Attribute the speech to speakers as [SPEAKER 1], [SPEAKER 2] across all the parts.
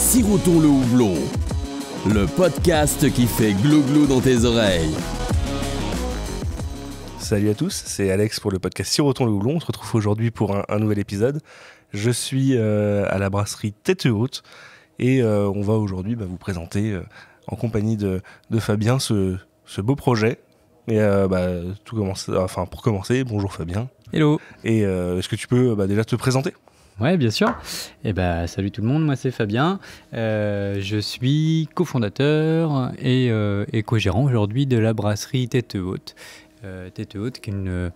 [SPEAKER 1] Sirotons le houblon, le podcast qui fait glou-glou dans tes oreilles.
[SPEAKER 2] Salut à tous, c'est Alex pour le podcast Sirotons le houblon. On se retrouve aujourd'hui pour un nouvel épisode. Je suis à la brasserie Tête Haute et on va aujourd'hui vous présenter en compagnie de Fabien ce beau projet. Et pour commencer, bonjour Fabien.
[SPEAKER 3] Hello.
[SPEAKER 2] Et est-ce que tu peux déjà te présenter ?
[SPEAKER 3] Ouais, bien sûr. Salut tout le monde, moi c'est Fabien. Je suis cofondateur et co-gérant aujourd'hui de la brasserie Tête Haute. Tête Haute qui est une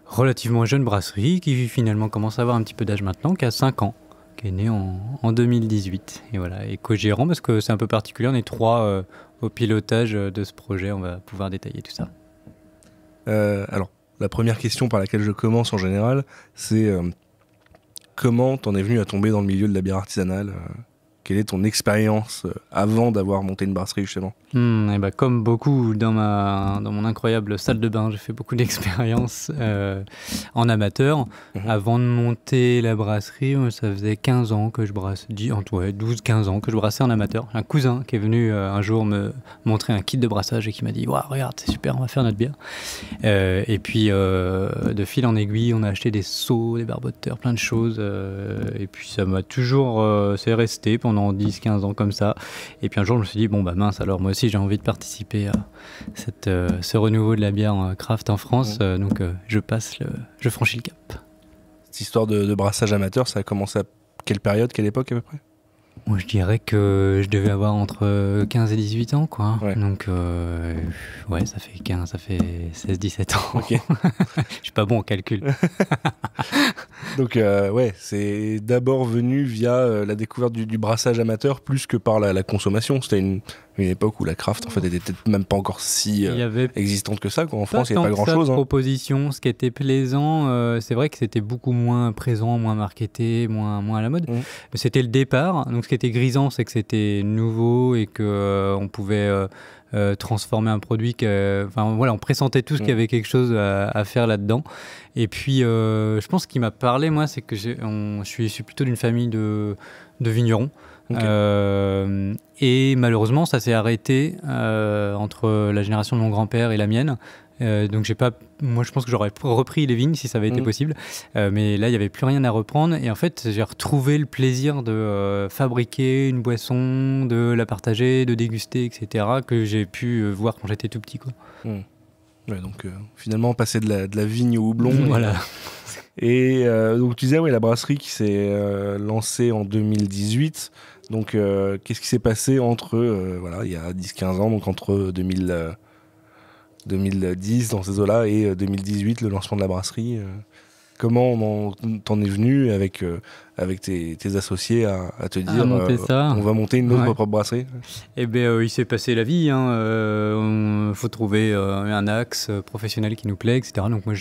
[SPEAKER 3] relativement jeune brasserie qui finalement commence à avoir un petit peu d'âge maintenant, qui a 5 ans, qui est née en 2018. Et voilà, et co-gérant parce que c'est un peu particulier, on est 3 au pilotage de ce projet, on va pouvoir détailler tout ça.
[SPEAKER 2] Alors, la première question par laquelle je commence en général, c'est comment t'en es venu à tomber dans le milieu de la bière artisanale ? Quelle est ton expérience avant d'avoir monté une brasserie justement ?
[SPEAKER 3] Comme beaucoup dans mon incroyable salle de bain, j'ai fait beaucoup d'expériences en amateur. Avant de monter la brasserie, ça faisait 15 ans que je brassais, 12-15 ans que je brassais en amateur. Un cousin qui est venu un jour me montrer un kit de brassage et qui m'a dit « Waouh, regarde, c'est super, on va faire notre bière ». Et puis de fil en aiguille, on a acheté des seaux, des barboteurs, plein de choses. Et puis ça m'a toujours... c'est resté pendant 10-15 ans comme ça. Et puis un jour, je me suis dit, mince, alors moi aussi, j'ai envie de participer à ce renouveau de la bière craft en France. Donc, je franchis le cap.
[SPEAKER 2] Cette histoire de brassage amateur, ça a commencé à quelle période, quelle époque à peu près ?
[SPEAKER 3] Moi, je dirais que je devais avoir entre 15 et 18 ans, quoi.
[SPEAKER 2] Ouais.
[SPEAKER 3] Donc, ça fait 16-17 ans.
[SPEAKER 2] Ok.
[SPEAKER 3] Je suis pas bon en calcul.
[SPEAKER 2] Donc, c'est d'abord venu via la découverte du brassage amateur plus que par la consommation. C'était une époque où la craft, en fait, était peut-être même pas encore si existante que ça. En France, il n'y avait pas grand-chose.
[SPEAKER 3] Proposition, ce qui était plaisant, c'est vrai que c'était beaucoup moins présent, moins marketé, moins à la mode. C'était le départ. Donc, ce qui était grisant, c'est que c'était nouveau et qu'on pouvait transformer un produit. On pressentait tous qu'il y avait quelque chose à faire là-dedans. Et puis, je pense qu'il m'a parlé, moi, c'est que je suis plutôt d'une famille de vignerons. Okay. Et malheureusement, ça s'est arrêté entre la génération de mon grand-père et la mienne. Donc moi je pense que j'aurais repris les vignes si ça avait été possible, mais là il n'y avait plus rien à reprendre et en fait j'ai retrouvé le plaisir de fabriquer une boisson, de la partager, de déguster, etc. que j'ai pu voir quand j'étais tout petit, quoi.
[SPEAKER 2] Ouais, donc finalement passer de la vigne au houblon.
[SPEAKER 3] Voilà.
[SPEAKER 2] Et donc tu disais la brasserie qui s'est lancée en 2018. Donc qu'est-ce qui s'est passé entre il y a 10-15 ans, donc entre 2010 dans ces eaux-là et 2018, le lancement de la brasserie. Comment t'en es venu avec tes associés à te dire on va monter notre propre brasserie ?
[SPEAKER 3] Il s'est passé la vie. Il faut trouver un axe professionnel qui nous plaît, etc. Donc moi,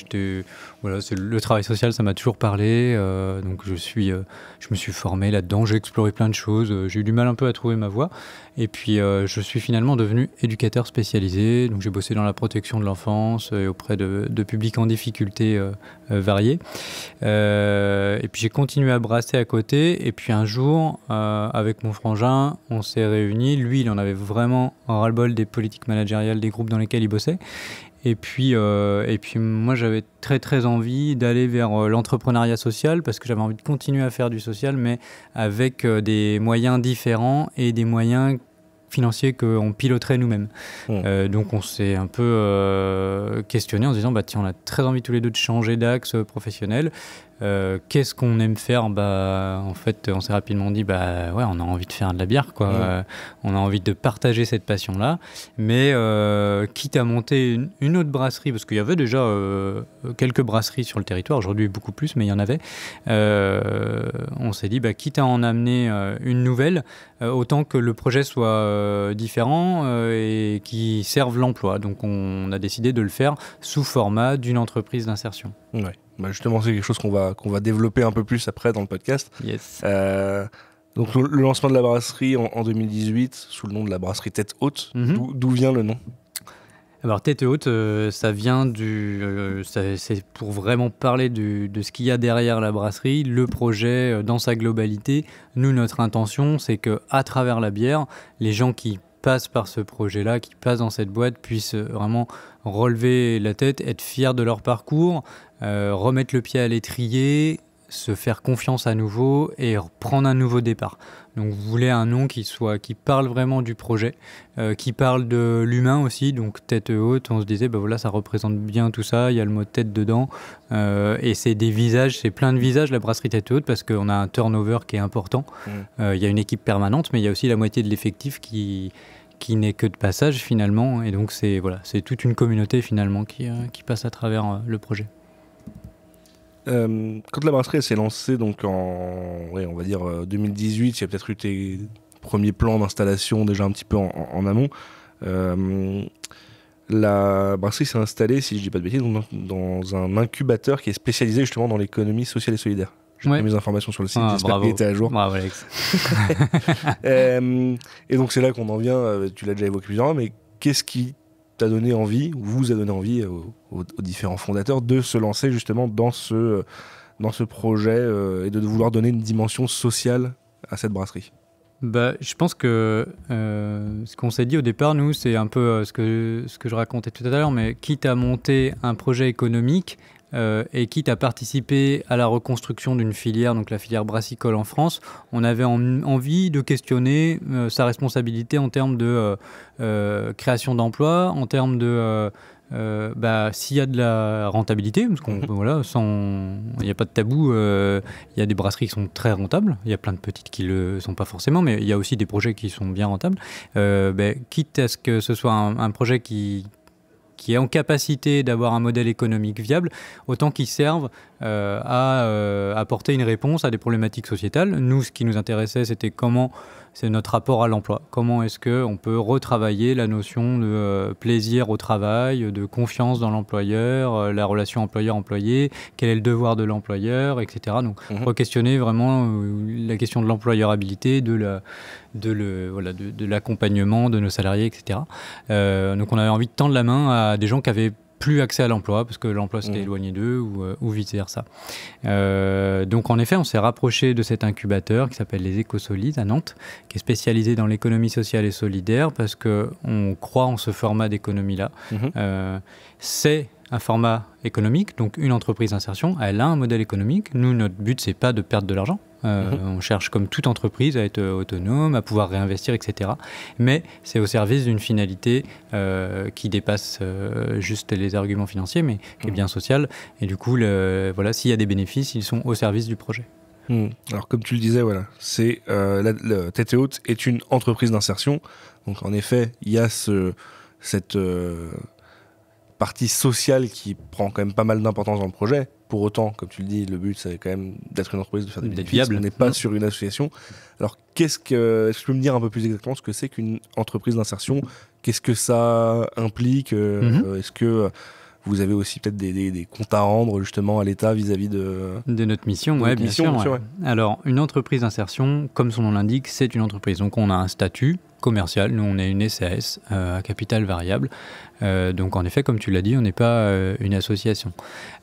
[SPEAKER 3] le travail social, ça m'a toujours parlé. Donc je me suis formé là-dedans. J'ai exploré plein de choses. J'ai eu du mal un peu à trouver ma voie. Et puis je suis finalement devenu éducateur spécialisé. Donc j'ai bossé dans la protection de l'enfance et auprès de publics en difficulté variés. Et puis j'ai continué à brasser à côté et puis un jour avec mon frangin on s'est réunis, lui il en avait vraiment un ras-le-bol des politiques managériales des groupes dans lesquels il bossait et puis moi j'avais très très envie d'aller vers l'entrepreneuriat social parce que j'avais envie de continuer à faire du social mais avec des moyens différents et des moyens financiers qu'on piloterait nous-mêmes. Donc on s'est un peu questionné en se disant on a très envie tous les deux de changer d'axe professionnel. Qu'est-ce qu'on aime faire ? En fait, on s'est rapidement dit, on a envie de faire de la bière, quoi. On a envie de partager cette passion-là. Mais quitte à monter une autre brasserie, parce qu'il y avait déjà quelques brasseries sur le territoire, aujourd'hui beaucoup plus, mais il y en avait. On s'est dit, quitte à en amener une nouvelle, autant que le projet soit différent et qui serve l'emploi. Donc on a décidé de le faire sous format d'une entreprise d'insertion.
[SPEAKER 2] Ouais. Justement, c'est quelque chose qu'on va développer un peu plus après dans le podcast.
[SPEAKER 3] Yes.
[SPEAKER 2] Donc le lancement de la brasserie en 2018, sous le nom de la brasserie Tête Haute, d'où vient le nom ?
[SPEAKER 3] Alors Tête Haute, ça vient c'est pour vraiment parler de ce qu'il y a derrière la brasserie, le projet dans sa globalité. Nous, notre intention, c'est qu'à travers la bière, les gens qui passent par ce projet-là, qui passent dans cette boîte, puissent vraiment relever la tête, être fiers de leur parcours, remettre le pied à l'étrier, se faire confiance à nouveau et prendre un nouveau départ. Donc vous voulez un nom qui parle vraiment du projet, qui parle de l'humain aussi, donc Tête Haute, on se disait voilà, ça représente bien tout ça, il y a le mot tête dedans, et c'est des visages, c'est plein de visages la brasserie Tête Haute, parce qu'on a un turnover qui est important. Il y a une équipe permanente, mais il y a aussi la moitié de l'effectif qui n'est que de passage finalement, et donc c'est toute une communauté finalement qui passe à travers le projet.
[SPEAKER 2] Quand la brasserie s'est lancée donc on va dire 2018, il y a peut-être eu tes premiers plans d'installation déjà un petit peu en amont. La brasserie s'est installée, si je ne dis pas de bêtises, dans un incubateur qui est spécialisé justement dans l'économie sociale et solidaire. J'ai mis mes informations sur le site, j'espère qu'il était à jour.
[SPEAKER 3] Bravo Alex.
[SPEAKER 2] Et donc c'est là qu'on en vient, tu l'as déjà évoqué plusieurs fois, mais qu'est-ce qui t'a donné envie, ou vous a donné envie aux différents fondateurs de se lancer justement dans ce projet et de vouloir donner une dimension sociale à cette brasserie?
[SPEAKER 3] Je pense que ce qu'on s'est dit au départ, nous, c'est un peu ce que je racontais tout à l'heure, mais quitte à monter un projet économique et quitte à participer à la reconstruction d'une filière, donc la filière brassicole en France, on avait envie de questionner sa responsabilité en termes de création d'emplois, en termes de s'il y a de la rentabilité, parce qu'on il n'y a pas de tabou, il y a des brasseries qui sont très rentables, il y a plein de petites qui le sont pas forcément, mais il y a aussi des projets qui sont bien rentables. Quitte à ce que ce soit un projet qui est en capacité d'avoir un modèle économique viable, autant qu'ils servent à apporter une réponse à des problématiques sociétales. Nous, ce qui nous intéressait, c'est notre rapport à l'emploi. Comment est-ce qu'on peut retravailler la notion de plaisir au travail, de confiance dans l'employeur, la relation employeur-employé, quel est le devoir de l'employeur, etc. Donc, re-questionner vraiment la question de l'employabilité, de l'accompagnement de nos salariés, etc. Donc, on avait envie de tendre la main à des gens qui avaient plus accès à l'emploi parce que l'emploi s'était éloigné d'eux ou vice-versa. Donc en effet, on s'est rapproché de cet incubateur qui s'appelle les Écosolides à Nantes, qui est spécialisé dans l'économie sociale et solidaire parce qu'on croit en ce format d'économie-là. C'est un format économique, donc une entreprise d'insertion, elle a un modèle économique. Nous, notre but, c'est pas de perdre de l'argent. On cherche, comme toute entreprise, à être autonome, à pouvoir réinvestir, etc. Mais c'est au service d'une finalité qui dépasse juste les arguments financiers, mais qui est bien sociale. Et du coup, s'il y a des bénéfices, ils sont au service du projet.
[SPEAKER 2] Alors, comme tu le disais, c'est Tête Haute est une entreprise d'insertion. Donc, en effet, il y a cette partie sociale qui prend quand même pas mal d'importance dans le projet. Pour autant, comme tu le dis, le but, c'est quand même d'être une entreprise, de faire des bénéfices. On n'est pas sur une association. Alors, est-ce que tu peux me dire un peu plus exactement ce que c'est qu'une entreprise d'insertion? Qu'est-ce que ça implique? Est-ce que vous avez aussi peut-être des comptes à rendre justement à l'État vis-à-vis de
[SPEAKER 3] notre mission? Oui, bien sûr. Ouais. Alors, une entreprise d'insertion, comme son nom l'indique, c'est une entreprise. Donc, on a un statut commercial. Nous, on est une SAS à capital variable. Donc, en effet, comme tu l'as dit, on n'est pas une association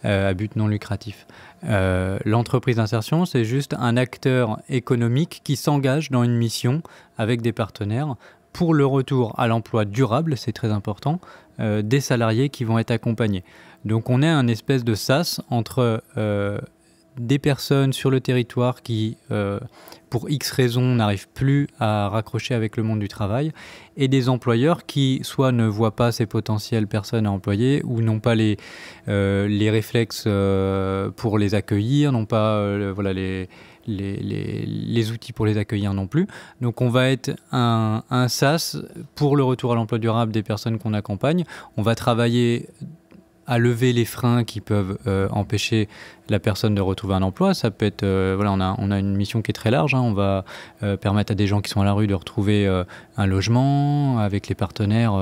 [SPEAKER 3] à but non lucratif. L'entreprise d'insertion, c'est juste un acteur économique qui s'engage dans une mission avec des partenaires pour le retour à l'emploi durable, c'est très important, des salariés qui vont être accompagnés. Donc on est un espèce de sas entre des personnes sur le territoire qui, pour X raisons, n'arrivent plus à raccrocher avec le monde du travail, et des employeurs qui soit ne voient pas ces potentielles personnes à employer ou n'ont pas les réflexes pour les accueillir, n'ont pas les outils pour les accueillir non plus. Donc on va être un SAS pour le retour à l'emploi durable des personnes qu'on accompagne. On va travailler à lever les freins qui peuvent empêcher la personne de retrouver un emploi. Ça peut être, on a une mission qui est très large. On va permettre à des gens qui sont à la rue de retrouver un logement avec les partenaires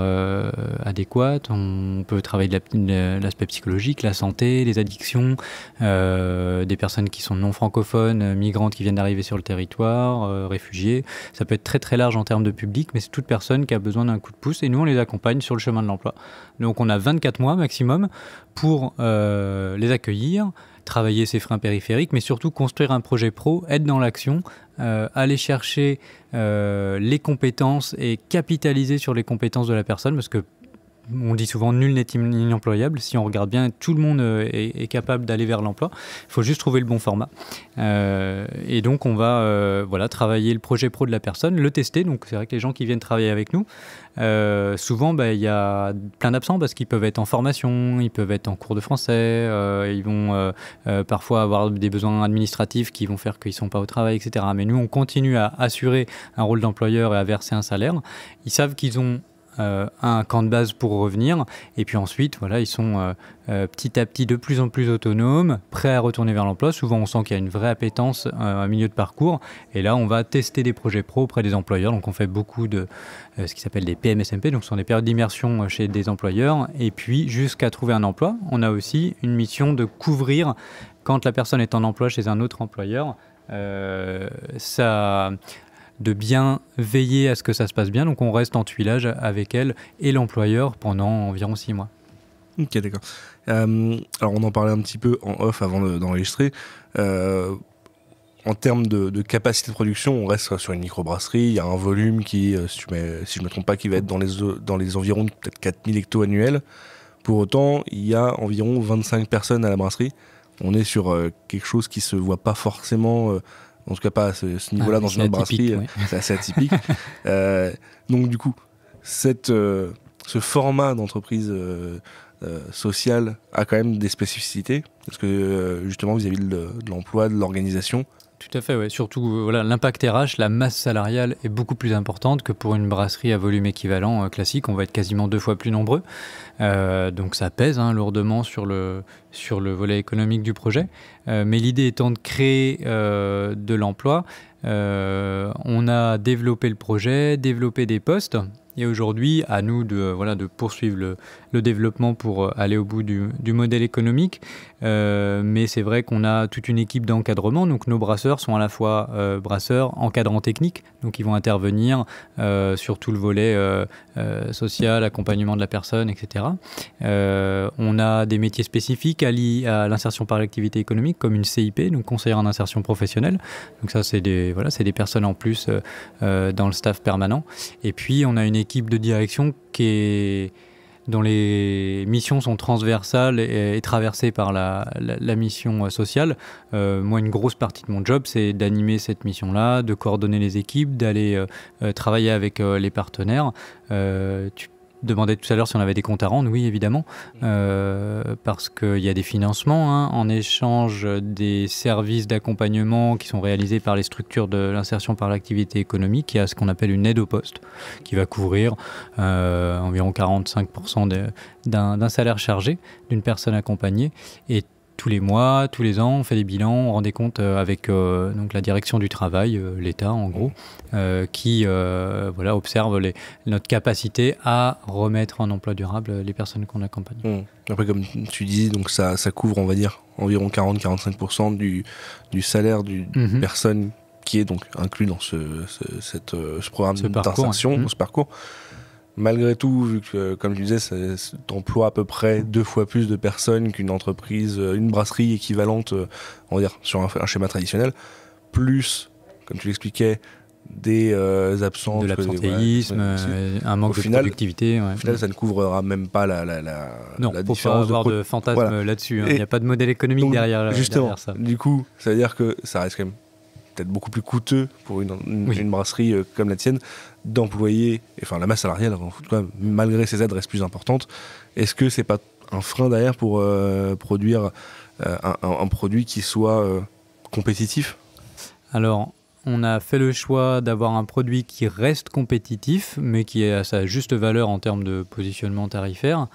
[SPEAKER 3] adéquats. On peut travailler de l'aspect psychologique, la santé, les addictions, des personnes qui sont non francophones, migrantes qui viennent d'arriver sur le territoire, réfugiés. Ça peut être très très large en termes de public, mais c'est toute personne qui a besoin d'un coup de pouce et nous on les accompagne sur le chemin de l'emploi. Donc on a 24 mois maximum pour les accueillir, travailler ses freins périphériques, mais surtout construire un projet pro, être dans l'action, aller chercher les compétences et capitaliser sur les compétences de la personne, parce que on dit souvent nul n'est inemployable. Si on regarde bien, tout le monde est capable d'aller vers l'emploi. Il faut juste trouver le bon format. Et donc on va travailler le projet pro de la personne, le tester. Donc c'est vrai que les gens qui viennent travailler avec nous, souvent il y a plein d'absents parce qu'ils peuvent être en formation, ils peuvent être en cours de français, ils vont parfois avoir des besoins administratifs qui vont faire qu'ils ne sont pas au travail, etc. Mais nous on continue à assurer un rôle d'employeur et à verser un salaire. Ils savent qu'ils ont un camp de base pour revenir et puis ensuite ils sont petit à petit de plus en plus autonomes, prêts à retourner vers l'emploi. Souvent on sent qu'il y a une vraie appétence à milieu de parcours et là on va tester des projets pro auprès des employeurs. Donc on fait beaucoup de ce qui s'appelle des PMSMP, donc ce sont des périodes d'immersion chez des employeurs et puis jusqu'à trouver un emploi. On a aussi une mission de couvrir quand la personne est en emploi chez un autre employeur, de bien veiller à ce que ça se passe bien. Donc on reste en tuilage avec elle et l'employeur pendant environ 6 mois.
[SPEAKER 2] Ok, d'accord. Alors on en parlait un petit peu en off avant d'enregistrer. En termes de capacité de production, on reste sur une microbrasserie. Il y a un volume qui, si je ne me trompe pas, qui va être dans les environs de peut-être 4000 hectos annuels. Pour autant, il y a environ 25 personnes à la brasserie. On est sur quelque chose qui ne se voit pas forcément... en tout cas pas à ce niveau-là dans une autre brasserie, oui. C'est assez atypique. Donc du coup, ce format d'entreprise sociale a quand même des spécificités, parce que justement vis-à-vis de l'emploi, de l'organisation.
[SPEAKER 3] Tout à fait, ouais. Surtout l'impact RH, la masse salariale est beaucoup plus importante que pour une brasserie à volume équivalent classique. On va être quasiment 2 fois plus nombreux. Donc ça pèse lourdement sur le volet économique du projet. Mais l'idée étant de créer de l'emploi, on a développé le projet, développé des postes. Et aujourd'hui, à nous de poursuivre le développement pour aller au bout du modèle économique. Mais c'est vrai qu'on a toute une équipe d'encadrement. Donc nos brasseurs sont à la fois brasseurs, encadrants techniques. Donc ils vont intervenir sur tout le volet social, accompagnement de la personne, etc. On a des métiers spécifiques à l'insertion par l'activité économique, comme une CIP, donc conseillère en insertion professionnelle. Donc ça, c'est des personnes en plus dans le staff permanent. Et puis on a une équipe de direction dont les missions sont transversales et traversées par la mission sociale. Moi, une grosse partie de mon job, c'est d'animer cette mission-là, de coordonner les équipes, d'aller travailler avec les partenaires. Tu demandais tout à l'heure si on avait des comptes à rendre. Oui, évidemment, parce qu'il y a des financements en échange des services d'accompagnement qui sont réalisés par les structures de l'insertion par l'activité économique. Il y a ce qu'on appelle une aide au poste qui va couvrir environ 45% d'un salaire chargé d'une personne accompagnée. Et tous les mois, tous les ans, on fait des bilans, on rend des comptes avec donc la direction du travail, l'État en gros, qui observe notre capacité à remettre en emploi durable les personnes qu'on accompagne.
[SPEAKER 2] Après, comme tu dis, donc ça couvre, on va dire, environ 40-45% du salaire d'une personne qui est donc inclus dans ce programme d'insertion, dans ce parcours. Malgré tout, vu que, comme tu disais, t'emploies à peu près 2 fois plus de personnes qu'une entreprise, une brasserie équivalente, on va dire, sur un schéma traditionnel, plus, comme tu l'expliquais, des absences.
[SPEAKER 3] De l'absentéisme, un manque de productivité.
[SPEAKER 2] Au final, ça ne couvrira même pas la différence.
[SPEAKER 3] Faut pas avoir de fantasme là-dessus. Il n'y a pas de modèle économique derrière ça.
[SPEAKER 2] Du coup, ça veut dire que ça reste quand même peut-être beaucoup plus coûteux pour une brasserie comme la tienne d'employer, enfin la masse salariale, en tout cas, malgré ces aides, reste plus importante. Est-ce que c'est pas un frein derrière pour produire un produit qui soit compétitif ?
[SPEAKER 3] Alors, on a fait le choix d'avoir un produit qui reste compétitif, mais qui est à sa juste valeur en termes de positionnement tarifaire.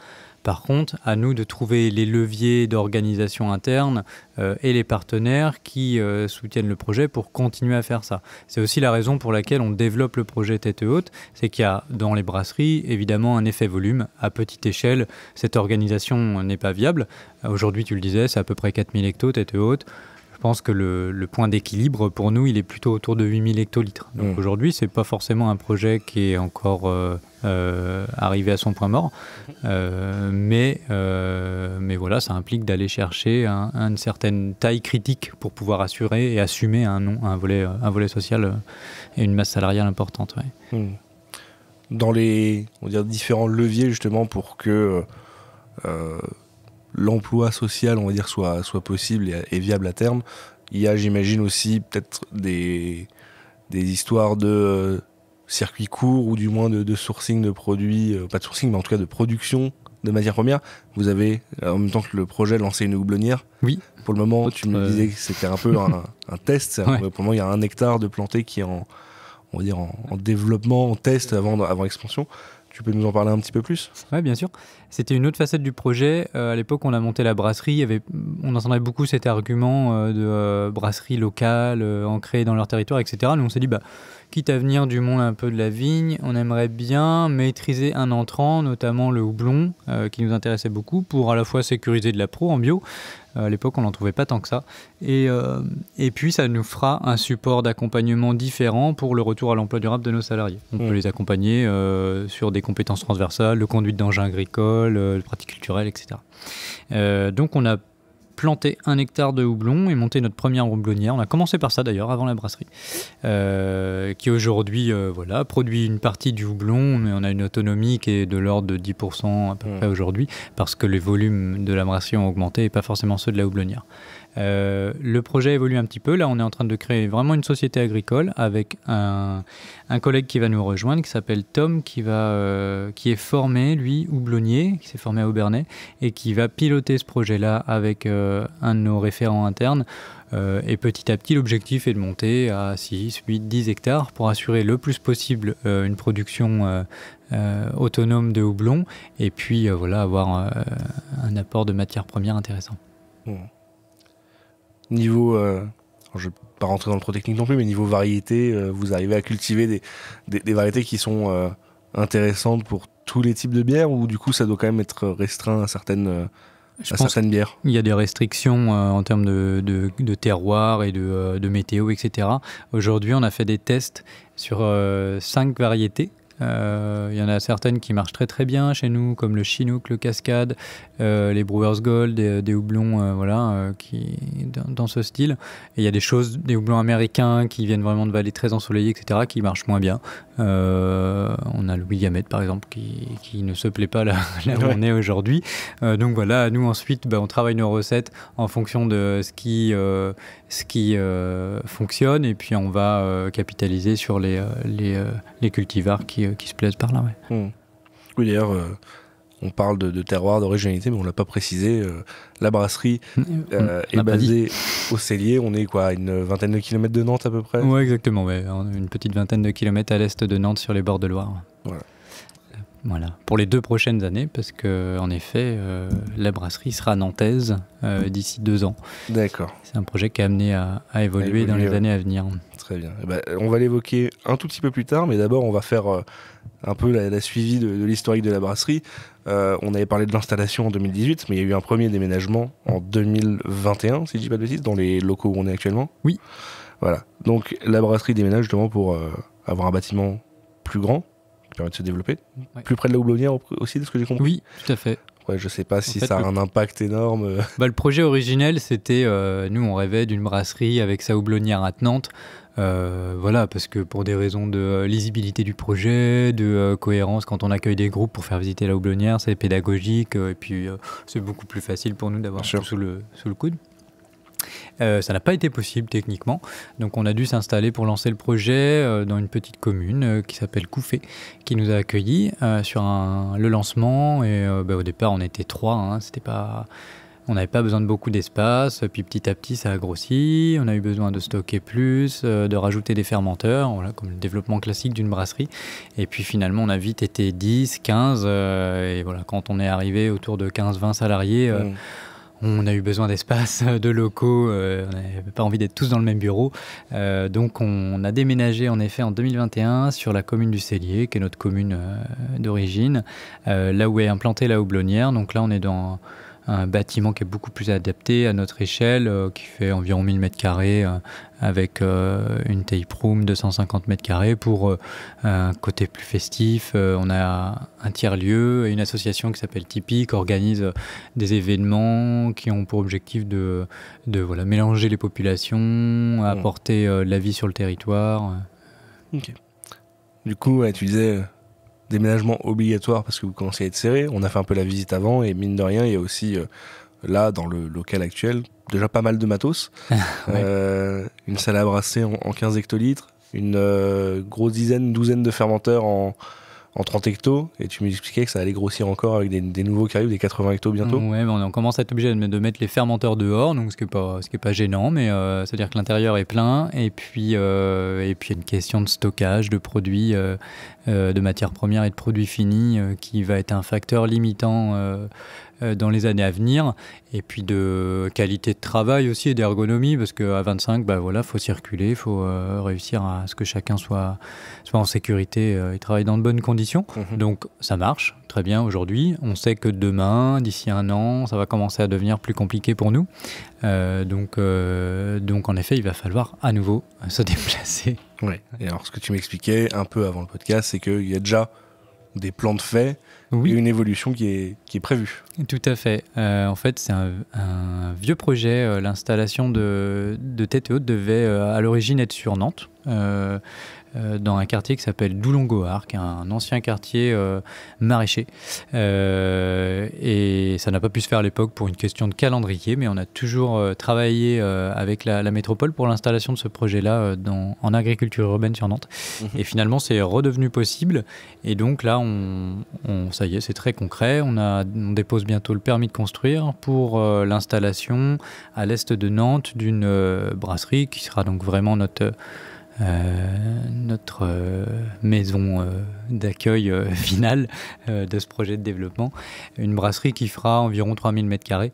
[SPEAKER 3] Par contre, à nous de trouver les leviers d'organisation interne et les partenaires qui soutiennent le projet pour continuer à faire ça. C'est aussi la raison pour laquelle on développe le projet Tête Haute, c'est qu'il y a dans les brasseries évidemment un effet volume. À petite échelle, cette organisation n'est pas viable. Aujourd'hui, tu le disais, c'est à peu près 4000 hectos Tête Haute. Je pense que le point d'équilibre pour nous, il est plutôt autour de 8000 hectolitres. Donc aujourd'hui, ce n'est pas forcément un projet qui est encore arrivé à son point mort. Mais voilà, ça implique d'aller chercher une certaine taille critique pour pouvoir assurer et assumer un volet social et une masse salariale importante. Ouais.
[SPEAKER 2] Dans les différents leviers justement pour que l'emploi social, on va dire, soit possible et viable à terme, il y a, j'imagine, aussi peut-être des histoires de circuits courts ou du moins de sourcing de produits, pas de sourcing, mais en tout cas de production de matières premières. Vous avez, en même temps que le projet, lancé une houblonnière.
[SPEAKER 3] Oui.
[SPEAKER 2] Pour le moment, tu me disais que c'était un peu un test. Ouais. Pour le moment, il y a 1 hectare de planté qui est en développement, en test avant expansion. Tu peux nous en parler un petit peu plus ?
[SPEAKER 3] Oui, bien sûr. C'était une autre facette du projet. À l'époque, on a monté la brasserie. On entendait beaucoup cet argument de brasserie locale, ancrée dans leur territoire, etc. Nous, on s'est dit, quitte à venir du monde un peu de la vigne, on aimerait bien maîtriser un entrant, notamment le houblon, qui nous intéressait beaucoup, pour à la fois sécuriser de la pro en bio. À l'époque, on n'en trouvait pas tant que ça. Et puis, ça nous fera un support d'accompagnement différent pour le retour à l'emploi durable de nos salariés. On peut les accompagner sur des compétences transversales, de conduite d'engins agricoles, de pratiques culturelles, etc. Donc, on a planté 1 hectare de houblon et monté notre première houblonnière. On a commencé par ça d'ailleurs, avant la brasserie, qui aujourd'hui produit une partie du houblon, mais on a une autonomie qui est de l'ordre de 10% à peu près aujourd'hui, parce que les volumes de la brasserie ont augmenté et pas forcément ceux de la houblonnière. Le projet évolue un petit peu. Là, on est en train de créer vraiment une société agricole avec un collègue qui va nous rejoindre, qui s'appelle Tom, qui est formé, lui, houblonnier, qui s'est formé à Aubernais, et qui va piloter ce projet-là avec un de nos référents internes. Et petit à petit, l'objectif est de monter à 6, 8, 10 hectares pour assurer le plus possible une production autonome de houblon et puis avoir un apport de matières premières intéressant.
[SPEAKER 2] Niveau, je ne vais pas rentrer dans le trop technique non plus, mais niveau variété, vous arrivez à cultiver des variétés qui sont intéressantes pour tous les types de bières, ou du coup ça doit quand même être restreint à certaines bières ?
[SPEAKER 3] Il y a des restrictions en termes de terroir et de météo, etc. Aujourd'hui, on a fait des tests sur 5 variétés. Il y en a certaines qui marchent très très bien chez nous, comme le Chinook, le Cascade, les Brewers Gold, des houblons qui dans ce style. Et il y a des houblons américains qui viennent vraiment de vallées très ensoleillées, etc., qui marchent moins bien. On a le Willamette par exemple qui ne se plaît pas là où on est aujourd'hui. Donc voilà, nous ensuite on travaille nos recettes en fonction de ce qui fonctionne, et puis on va capitaliser sur les cultivars qui se plaisent par là. Ouais.
[SPEAKER 2] Oui, d'ailleurs, on parle de terroir, d'originalité, mais on ne l'a pas précisé. La brasserie est basée au Cellier. On est à une vingtaine de kilomètres de Nantes à peu près ?
[SPEAKER 3] Oui, exactement. Ouais. Une petite vingtaine de kilomètres à l'est de Nantes, sur les bords de Loire. Voilà. Pour les 2 prochaines années, parce qu'en effet, la brasserie sera nantaise d'ici 2 ans.
[SPEAKER 2] D'accord.
[SPEAKER 3] C'est un projet qui est amené à évoluer dans les années à venir.
[SPEAKER 2] Très bien. On va l'évoquer un tout petit peu plus tard, mais d'abord, on va faire un peu la suivi de l'historique de la brasserie. On avait parlé de l'installation en 2018, mais il y a eu un premier déménagement en 2021, si je ne dis pas de bêtises, dans les locaux où on est actuellement.
[SPEAKER 3] Oui.
[SPEAKER 2] Voilà. Donc, la brasserie déménage justement pour avoir un bâtiment plus grand, qui permet de se développer. Ouais. Plus près de la houblonnière aussi, de ce que j'ai compris.
[SPEAKER 3] Oui, tout à fait.
[SPEAKER 2] Ouais, je ne sais pas si ça a un impact énorme.
[SPEAKER 3] Le projet originel, c'était, nous on rêvait d'une brasserie avec sa houblonnière à Nantes. Parce que pour des raisons de lisibilité du projet, de cohérence, quand on accueille des groupes pour faire visiter la houblonnière, c'est pédagogique, et puis c'est beaucoup plus facile pour nous d'avoir tout sous le coude. Ça n'a pas été possible techniquement, donc on a dû s'installer pour lancer le projet dans une petite commune qui s'appelle Couffé, qui nous a accueillis sur le lancement. Et au départ on était 3, c'était pas... on n'avait pas besoin de beaucoup d'espace, puis petit à petit ça a grossi, on a eu besoin de stocker plus, de rajouter des fermenteurs, voilà, comme le développement classique d'une brasserie. Et puis finalement on a vite été 10, 15, et voilà, quand on est arrivé autour de 15-20 salariés, on a eu besoin d'espace, de locaux, on n'avait pas envie d'être tous dans le même bureau. Donc on a déménagé en effet en 2021 sur la commune du Cellier, qui est notre commune d'origine, là où est implantée la houblonnière. Donc là on est dans un bâtiment qui est beaucoup plus adapté à notre échelle, qui fait environ 1000 m², avec une tape room de 150 m² pour un côté plus festif. On a un tiers-lieu et une association qui s'appelle Tipeee qui organise des événements qui ont pour objectif de voilà, mélanger les populations, apporter de la vie sur le territoire.
[SPEAKER 2] Ok. Du coup, tu disais déménagement obligatoire parce que vous commencez à être serré. On a fait un peu la visite avant et mine de rien, il y a aussi là, dans le local actuel, déjà pas mal de matos. Une salle à brasser en 15 hectolitres, une grosse douzaine de fermenteurs en 30 hectos, et tu m'expliquais que ça allait grossir encore avec des nouveaux qui arrivent, des 80 hectos bientôt.
[SPEAKER 3] Ouais, mais on commence à être obligé de mettre les fermenteurs dehors, donc ce qui est pas gênant, mais c'est-à-dire que l'intérieur est plein, et puis il y a une question de stockage de produits, de matières premières et de produits finis qui va être un facteur limitant dans les années à venir, et puis de qualité de travail aussi et d'ergonomie, parce qu'à 25, voilà, faut circuler, faut réussir à ce que chacun soit en sécurité et travaille dans de bonnes conditions. Donc ça marche très bien aujourd'hui. On sait que demain, d'ici 1 an, ça va commencer à devenir plus compliqué pour nous. Donc en effet, il va falloir à nouveau se déplacer.
[SPEAKER 2] Ouais. Et alors ce que tu m'expliquais un peu avant le podcast, c'est qu'il y a déjà des plans de fait. Oui. Et une évolution qui est prévue.
[SPEAKER 3] Tout à fait. En fait, c'est un vieux projet. L'installation de Tête Haute devait à l'origine être sur Nantes, dans un quartier qui s'appelle Doulon-Gohard, qui est un ancien quartier maraîcher. Et ça n'a pas pu se faire à l'époque pour une question de calendrier, mais on a toujours travaillé avec la métropole pour l'installation de ce projet-là en agriculture urbaine sur Nantes. Et finalement, c'est redevenu possible. Et donc là, ça y est, c'est très concret. On dépose bientôt le permis de construire pour l'installation à l'est de Nantes d'une brasserie qui sera donc vraiment notre maison d'accueil finale de ce projet de développement. Une brasserie qui fera environ 3000 m²,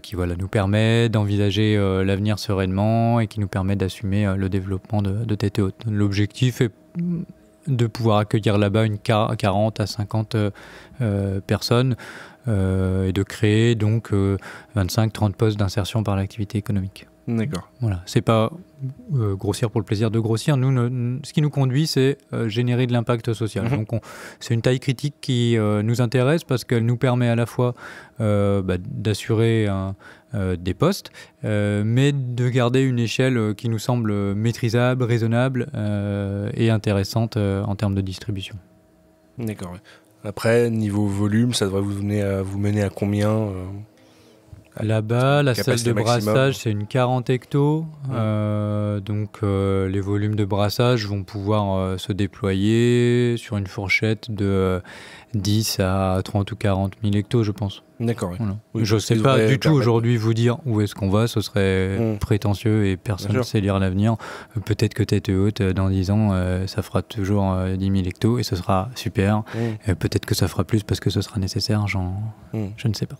[SPEAKER 3] qui nous permet d'envisager l'avenir sereinement et qui nous permet d'assumer le développement de Tête Haute. L'objectif est de pouvoir accueillir là-bas une 40 à 50 personnes et de créer donc 25-30 postes d'insertion par l'activité économique.
[SPEAKER 2] D'accord.
[SPEAKER 3] Voilà, c'est pas grossir pour le plaisir de grossir. Nous, ce qui nous conduit, c'est générer de l'impact social. Donc, c'est une taille critique qui nous intéresse parce qu'elle nous permet à la fois d'assurer des postes, mais de garder une échelle qui nous semble maîtrisable, raisonnable et intéressante en termes de distribution.
[SPEAKER 2] D'accord. Après, niveau volume, ça devrait vous mener à combien
[SPEAKER 3] Là-bas, la salle de brassage, c'est une 40 hectos. Donc, les volumes de brassage vont pouvoir se déployer sur une fourchette de 10 à 30 ou 40 000 hectos, je pense.
[SPEAKER 2] D'accord. Oui.
[SPEAKER 3] Voilà. Je ne sais pas du tout aujourd'hui vous dire où est-ce qu'on va. Ce serait prétentieux et personne ne sait lire l'avenir. Peut-être que Tête Haute, dans 10 ans, ça fera toujours 10 000 hectos et ce sera super. Peut-être que ça fera plus parce que ce sera nécessaire. Je ne sais pas.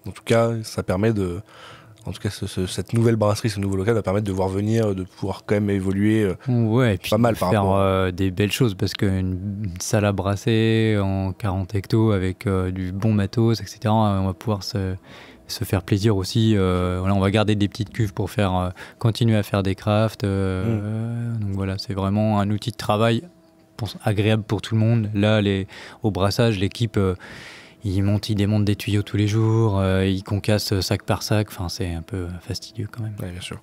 [SPEAKER 2] En tout cas, ça permet cette nouvelle brasserie, ce nouveau local va permettre de voir venir, de pouvoir quand même évoluer
[SPEAKER 3] et puis
[SPEAKER 2] pas mal par rapport
[SPEAKER 3] faire des belles choses, parce qu'une salle à brasser en 40 hectos avec du bon matos, etc., on va pouvoir se faire plaisir aussi. On va garder des petites cuves pour continuer à faire des crafts. Donc voilà, c'est vraiment un outil de travail agréable pour tout le monde. Là, au brassage, l'équipe... Ils démontent des tuyaux tous les jours, ils concassent sac par sac, c'est un peu fastidieux quand même.
[SPEAKER 2] Oui, bien sûr.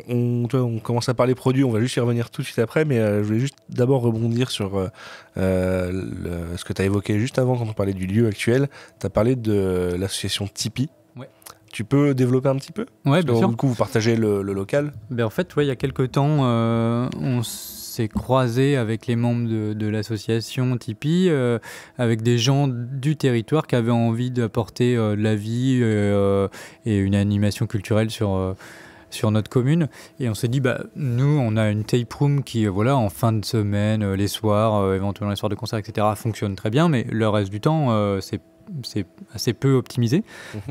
[SPEAKER 2] On commence à parler produits, on va juste y revenir tout de suite après, mais je voulais juste d'abord rebondir sur ce que tu as évoqué juste avant quand on parlait du lieu actuel. Tu as parlé de l'association Tipeee. Ouais. Tu peux développer un petit peu ?
[SPEAKER 3] Oui, bien sûr.
[SPEAKER 2] Du coup, vous partagez le local ?
[SPEAKER 3] En fait, il y a quelques temps, on s'est s'est croisé avec les membres de l'association Tipeee, avec des gens du territoire qui avaient envie d'apporter de la vie et une animation culturelle sur notre commune. Et on s'est dit, nous, on a une tape room qui, en fin de semaine, les soirs, éventuellement les soirs de concert, etc., fonctionne très bien, mais le reste du temps, c'est assez peu optimisé.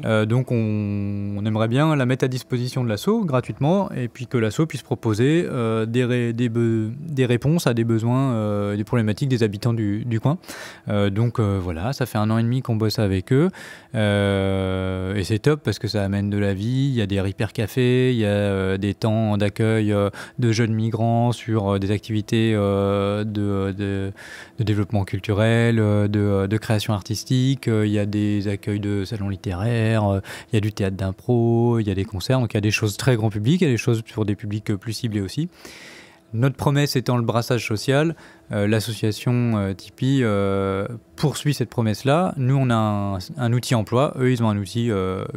[SPEAKER 3] Donc on aimerait bien la mettre à disposition de l'asso gratuitement, et puis que l'asso puisse proposer des réponses à des besoins, des problématiques des habitants du coin. Donc voilà, ça fait 1 an et demi qu'on bosse avec eux, et c'est top parce que ça amène de la vie. Il y a des repair cafés, il y a des temps d'accueil de jeunes migrants sur des activités de développement culturel, de création artistique. Il y a des accueils de salons littéraires, il y a du théâtre d'impro, il y a des concerts. Donc il y a des choses très grand public, il y a des choses pour des publics plus ciblés aussi. Notre promesse étant le brassage social, l'association Tipeee poursuit cette promesse-là. Nous, on a un outil emploi, eux, ils ont un outil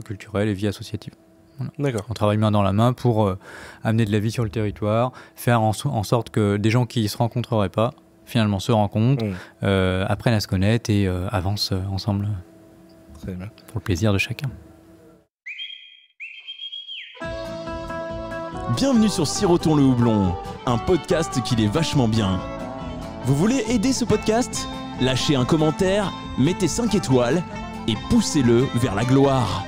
[SPEAKER 3] culturel et vie associative. Voilà.
[SPEAKER 2] D'accord.
[SPEAKER 3] On travaille main dans la main pour amener de la vie sur le territoire, faire en sorte que des gens qui ne se rencontreraient pas, finalement se rencontrent, apprennent à se connaître et avancent ensemble.
[SPEAKER 2] Très bien.
[SPEAKER 3] Pour le plaisir de chacun.
[SPEAKER 1] Bienvenue sur Sirotons le Houblon, un podcast qui est vachement bien. Vous voulez aider ce podcast ? Lâchez un commentaire, mettez 5 étoiles et poussez-le vers la gloire.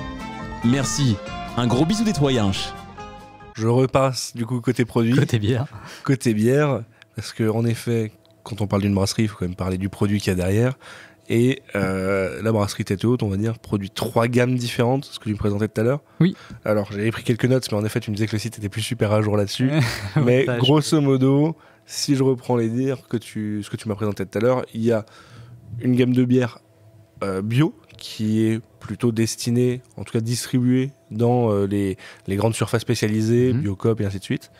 [SPEAKER 1] Merci, un gros bisou des Troyens.
[SPEAKER 2] Je repasse du coup côté produit.
[SPEAKER 3] Côté bière.
[SPEAKER 2] Côté bière, parce qu'en effet, quand on parle d'une brasserie, il faut quand même parler du produit qu'il y a derrière. Et la brasserie Tête Haute, on va dire, produit 3 gammes différentes, ce que tu me présentais tout à l'heure.
[SPEAKER 3] Oui.
[SPEAKER 2] Alors, j'avais pris quelques notes, mais en effet, tu me disais que le site était plus super à jour là-dessus. Mais grosso modo, si je reprends les dires ce que tu m'as présenté tout à l'heure, il y a une gamme de bières bio qui est plutôt destinée, en tout cas distribuée dans les grandes surfaces spécialisées, Biocoop et ainsi de suite.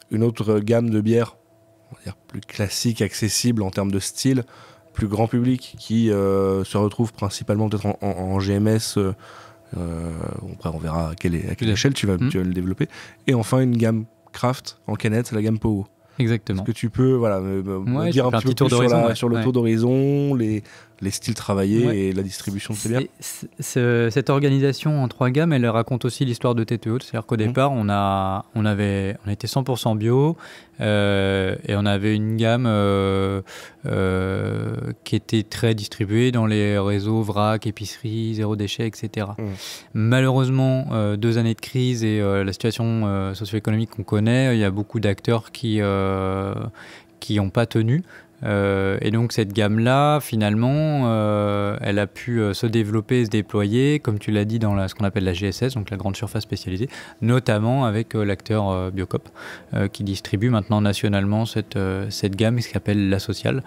[SPEAKER 2] Une autre gamme de bières, on va dire, plus classique, accessible en termes de style, plus grand public, qui se retrouve principalement peut-être en GMS. Après, on verra à quelle échelle tu vas le développer. Et enfin, une gamme craft en canette, c'est la gamme Powo.
[SPEAKER 3] Exactement.
[SPEAKER 2] Est-ce que tu peux me dire un petit peu plus sur le tour d'horizon, les styles travaillés et la distribution de ces bières?
[SPEAKER 3] Cette organisation en 3 gammes, elle raconte aussi l'histoire de Tête Haute. C'est-à-dire qu'au départ, on était 100% bio et on avait une gamme qui était très distribuée dans les réseaux vrac, épicerie, zéro déchet, etc. Malheureusement, 2 années de crise et la situation socio-économique qu'on connaît, il y a beaucoup d'acteurs qui n'ont pas tenu. Et donc cette gamme-là, finalement, elle a pu se développer et se déployer, comme tu l'as dit, dans ce qu'on appelle la GSS, donc la grande surface spécialisée, notamment avec l'acteur Biocoop, qui distribue maintenant nationalement cette gamme, ce qu'on appelle la sociale,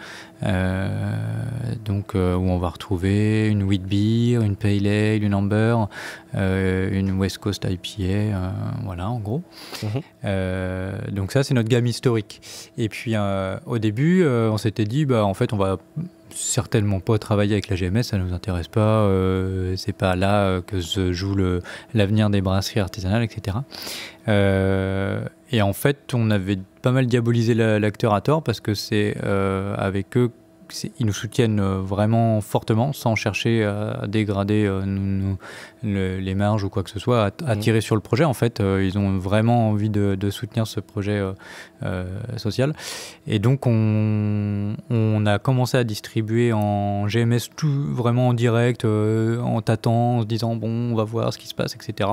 [SPEAKER 3] donc où on va retrouver une wheat beer, une pale ale, une amber, une West Coast IPA, voilà, en gros. Donc ça, c'est notre gamme historique. Et puis au début, on s'était dit, en fait, on va certainement pas travailler avec la GMS, ça nous intéresse pas, c'est pas là que se joue l'avenir des brasseries artisanales, etc. Et en fait, on avait pas mal diabolisé l'acteur à tort parce que c'est avec eux, ils nous soutiennent vraiment fortement sans chercher à dégrader les marges ou quoi que ce soit, à tirer sur le projet. En fait, ils ont vraiment envie de soutenir ce projet social. Et donc, on a commencé à distribuer en GMS tout vraiment en direct, en tâtant, en se disant, bon, on va voir ce qui se passe, etc.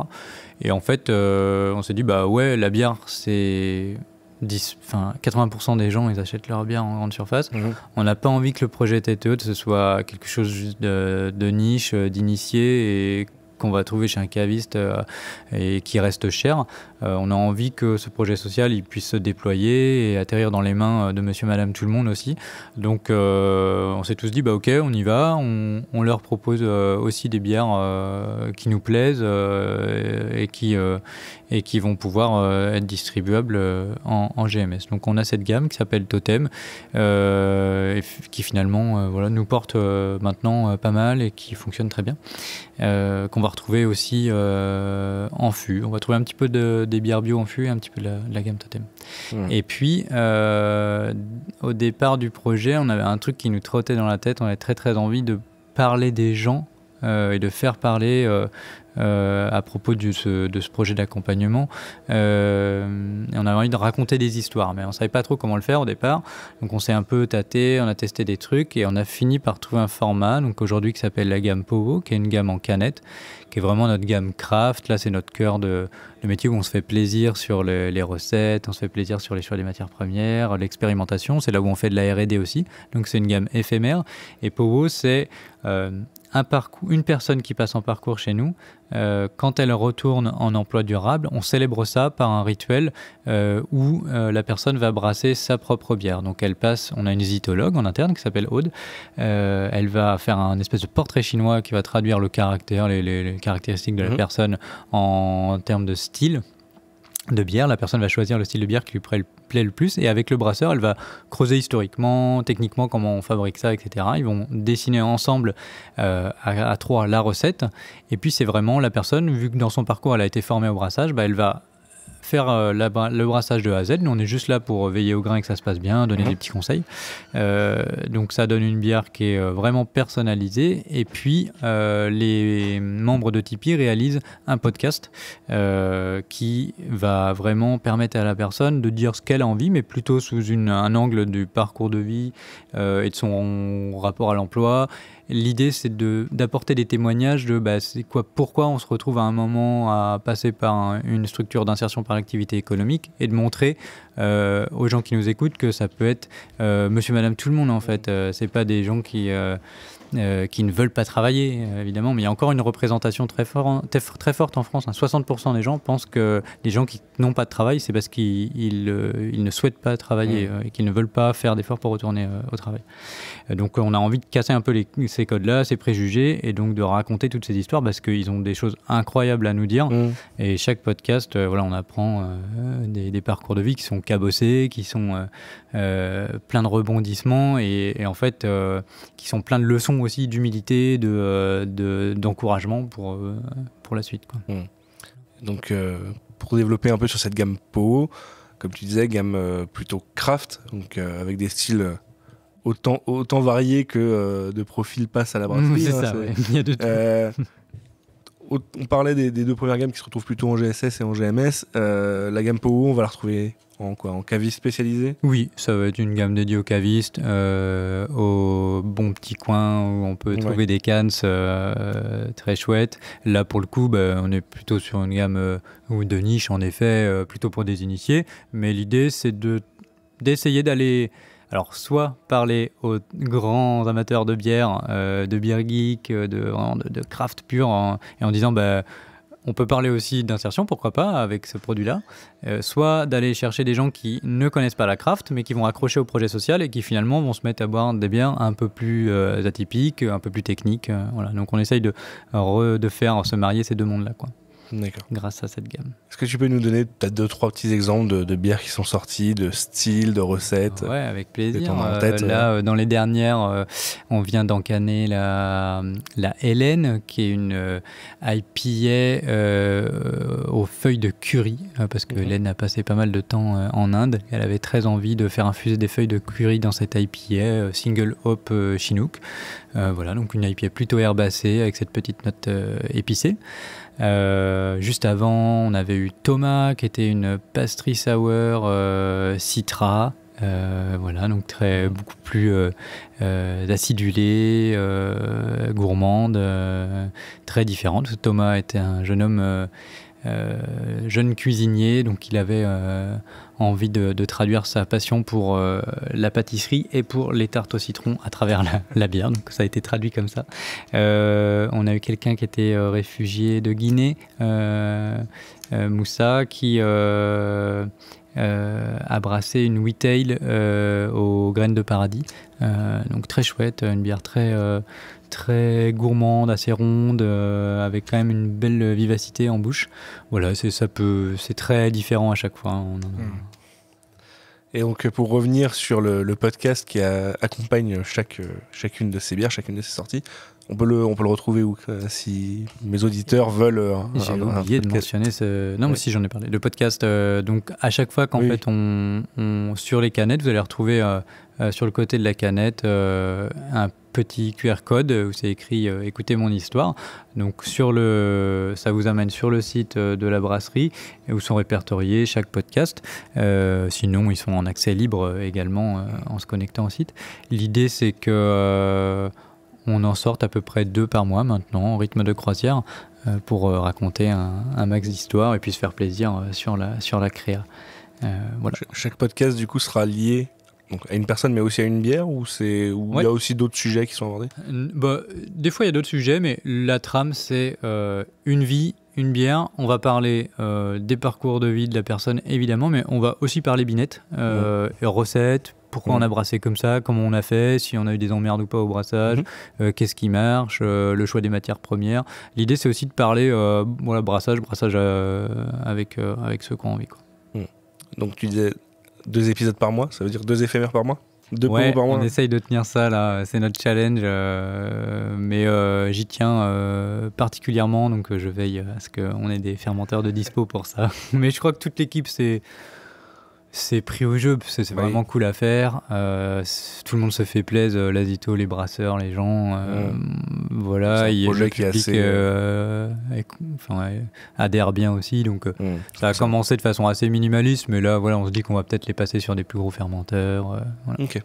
[SPEAKER 3] Et en fait, on s'est dit, ouais, la bière, c'est... 80% des gens, ils achètent leur bière en grande surface. On n'a pas envie que le projet Tête Haute, ce soit quelque chose juste de niche, d'initié, et qu'on va trouver chez un caviste et qui reste cher. On a envie que ce projet social il puisse se déployer et atterrir dans les mains de monsieur, madame, tout le monde aussi. Donc on s'est tous dit, ok, on y va. On leur propose aussi des bières qui nous plaisent et qui vont pouvoir être distribuables en GMS. Donc on a cette gamme qui s'appelle Totem, qui finalement nous porte maintenant pas mal et qui fonctionne très bien, qu'on va va retrouver aussi en fût. On va trouver un petit peu des bières bio en fût et un petit peu de la gamme Totem. Et puis, au départ du projet, on avait un truc qui nous trottait dans la tête. On avait très très envie de parler des gens et de faire parler à propos de ce projet d'accompagnement. Et on avait envie de raconter des histoires, mais on ne savait pas trop comment le faire au départ. Donc on s'est un peu tâté, on a testé des trucs et on a fini par trouver un format donc aujourd'hui qui s'appelle la gamme Powo, qui est une gamme en canette, qui est vraiment notre gamme craft. Là, c'est notre cœur de métier où on se fait plaisir sur les recettes, on se fait plaisir sur les choix des matières premières, l'expérimentation. C'est là où on fait de la R&D aussi. Donc c'est une gamme éphémère. Et Powo, c'est une personne qui passe en parcours chez nous. Quand elle retourne en emploi durable, on célèbre ça par un rituel où la personne va brasser sa propre bière. Donc on a une visitologue en interne qui s'appelle Aude. Elle va faire un espèce de portrait chinois qui va traduire le caractère, les caractéristiques de la personne en termes de style de bière. La personne va choisir le style de bière qui lui plaît le plus et avec le brasseur, elle va creuser historiquement, techniquement comment on fabrique ça, etc. Ils vont dessiner ensemble à trois la recette et puis c'est vraiment la personne, vu que dans son parcours elle a été formée au brassage, elle va faire le brassage de A à Z. Nous on est juste là pour veiller au grain et que ça se passe bien, donner des petits conseils. Donc ça donne une bière qui est vraiment personnalisée et puis les membres de Tipeee réalisent un podcast qui va vraiment permettre à la personne de dire ce qu'elle a envie, mais plutôt sous un angle du parcours de vie et de son rapport à l'emploi. L'idée, c'est d'apporter des témoignages de pourquoi on se retrouve à un moment à passer par une structure d'insertion par l'activité économique et de montrer aux gens qui nous écoutent que ça peut être monsieur, madame, tout le monde en fait. C'est pas des gens qui ne veulent pas travailler, évidemment, mais il y a encore une représentation très forte en France. 60% des gens pensent que les gens qui n'ont pas de travail, c'est parce qu'ils ne souhaitent pas travailler et qu'ils ne veulent pas faire d'efforts pour retourner au travail. Donc on a envie de casser un peu ces codes-là, ces préjugés, et donc de raconter toutes ces histoires parce qu'ils ont des choses incroyables à nous dire. Et chaque podcast, on apprend des parcours de vie qui sont cabossés, qui sont plein de rebondissements et en fait qui sont plein de leçons aussi d'humilité, d'encouragement pour la suite, quoi.
[SPEAKER 2] Donc pour développer un peu sur cette gamme Powo, comme tu disais, gamme plutôt craft, donc avec des styles autant variés que de profils passent à la brasserie.
[SPEAKER 3] C'est ça, ouais. Il y a de tout.
[SPEAKER 2] On parlait des deux premières gammes qui se retrouvent plutôt en GSS et en GMS. La gamme Powo, on va la retrouver en caviste spécialisé ?
[SPEAKER 3] Oui, ça va être une gamme dédiée aux cavistes, aux bons petits coins où on peut trouver des cannes très chouettes. Là, pour le coup, on est plutôt sur une gamme de niche, en effet, plutôt pour des initiés. Mais l'idée, c'est d'essayer d'aller... Alors, soit parler aux grands amateurs de bière geek, de craft pur, et en disant... on peut parler aussi d'insertion, pourquoi pas, avec ce produit-là. Soit d'aller chercher des gens qui ne connaissent pas la craft, mais qui vont accrocher au projet social et qui finalement vont se mettre à boire des bières un peu plus atypiques, un peu plus techniques. Voilà. Donc on essaye de faire se marier ces deux mondes-là, quoi.
[SPEAKER 2] D'accord.
[SPEAKER 3] Grâce à cette gamme.
[SPEAKER 2] Est-ce que tu peux nous donner peut-être 2-3 petits exemples de bières qui sont sorties, de styles, de recettes ?
[SPEAKER 3] Ouais, avec plaisir.
[SPEAKER 2] En tête,
[SPEAKER 3] là, dans les dernières, on vient d'encanner la Hélène, qui est une IPA aux feuilles de curry, parce que Hélène a passé pas mal de temps en Inde. Elle avait très envie de faire infuser des feuilles de curry dans cette IPA, single hop Chinook. Voilà, donc une IPA plutôt herbacée avec cette petite note épicée. Juste avant, on avait eu Thomas qui était une pastry sour citra, voilà, donc beaucoup plus acidulée, gourmande, très différente. Thomas était un jeune homme, jeune cuisinier, donc il avait envie de traduire sa passion pour la pâtisserie et pour les tartes au citron à travers la bière, donc ça a été traduit comme ça. On a eu quelqu'un qui était réfugié de Guinée, Moussa, qui a brassé une wheat ale aux graines de paradis, donc très chouette, une bière très gourmande, assez ronde, avec quand même une belle vivacité en bouche. Voilà, c'est très différent à chaque fois.
[SPEAKER 2] Et donc pour revenir sur le podcast qui accompagne chacune de ces bières, chacune de ces sorties, On peut le retrouver où si mes auditeurs veulent
[SPEAKER 3] J'ai oublié de mentionner Non, mais si, j'en ai parlé. Le podcast, donc à chaque fois qu'en fait, sur les canettes, vous allez retrouver sur le côté de la canette un petit QR code où c'est écrit « Écoutez mon histoire ». Donc ça vous amène sur le site de la brasserie où sont répertoriés chaque podcast. Sinon, ils sont en accès libre également en se connectant au site. L'idée, c'est que... on en sort à peu près 2 par mois maintenant, en rythme de croisière, pour raconter un max d'histoires et puis se faire plaisir sur la créa. Voilà.
[SPEAKER 2] Chaque podcast, du coup, sera lié donc, à une personne, mais aussi à une bière, ou il y a aussi d'autres sujets qui sont abordés ?
[SPEAKER 3] Des fois, il y a d'autres sujets, mais la trame, c'est une vie, une bière. On va parler des parcours de vie de la personne, évidemment, mais on va aussi parler binette, recettes, pourquoi on a brassé comme ça, comment on a fait, si on a eu des emmerdes ou pas au brassage, qu'est-ce qui marche, le choix des matières premières. L'idée, c'est aussi de parler brassage avec ceux qui ont envie, quoi.
[SPEAKER 2] Donc tu disais 2 épisodes par mois, ça veut dire 2 éphémères par mois ? 2
[SPEAKER 3] ouais,
[SPEAKER 2] par mois.
[SPEAKER 3] On essaye de tenir ça là, c'est notre challenge, mais j'y tiens particulièrement, donc je veille à ce qu'on ait des fermenteurs de dispo pour ça. Mais je crois que toute l'équipe c'est pris au jeu, c'est vraiment cool à faire. Tout le monde se fait plaisir, l'Azito, les brasseurs, les gens. Voilà,
[SPEAKER 2] il y a un projet qui est assez...
[SPEAKER 3] adhère bien aussi. Donc ça a commencé de façon assez minimaliste, mais là, voilà, on se dit qu'on va peut-être les passer sur des plus gros fermenteurs. Voilà.
[SPEAKER 2] Ok.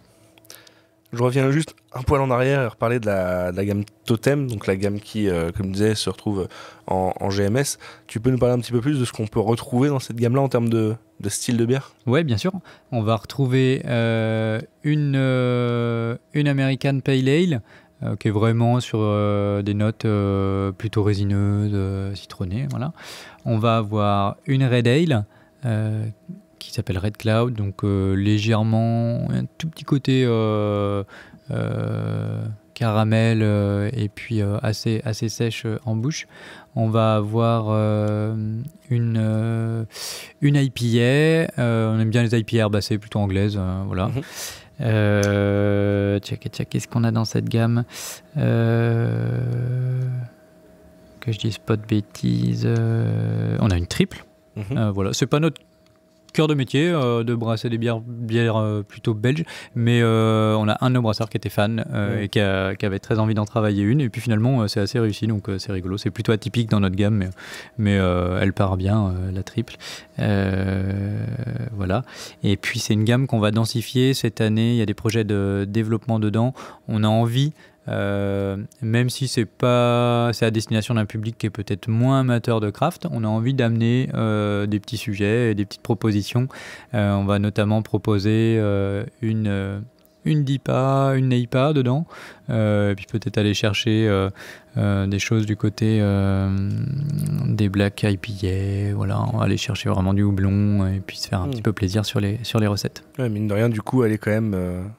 [SPEAKER 2] Je reviens juste un poil en arrière et reparler de la gamme Totem, donc la gamme qui, comme je disais, se retrouve en GMS. Tu peux nous parler un petit peu plus de ce qu'on peut retrouver dans cette gamme-là en termes de style de bière ?
[SPEAKER 3] Oui, bien sûr. On va retrouver une American Pale Ale qui est vraiment sur des notes plutôt résineuses, citronnées. Voilà. On va avoir une Red Ale qui s'appelle Red Cloud, donc légèrement, un tout petit côté caramel et puis assez sèche en bouche. On va avoir une IPA. On aime bien les IPA herbacées, plutôt anglaises. Voilà. Qu'est-ce qu'on a dans cette gamme que je dise pas de bêtises. On a une triple. Voilà. C'est pas notre cœur de métier de brasser des bières plutôt belges, mais on a un de nos brasseurs qui était fan et qui avait très envie d'en travailler une, et puis finalement c'est assez réussi, donc c'est rigolo. C'est plutôt atypique dans notre gamme, mais elle part bien, la triple. Voilà. Et puis c'est une gamme qu'on va densifier cette année. Il y a des projets de développement dedans. On a envie, même si c'est à destination d'un public qui est peut-être moins amateur de craft, on a envie d'amener des petits sujets et des petites propositions. On va notamment proposer une DIPA, une NEIPA dedans, et puis peut-être aller chercher des choses du côté des Black IPA. Voilà, on va aller chercher vraiment du houblon et puis se faire un petit peu plaisir sur les recettes.
[SPEAKER 2] Ouais, mine de rien, du coup, elle est quand même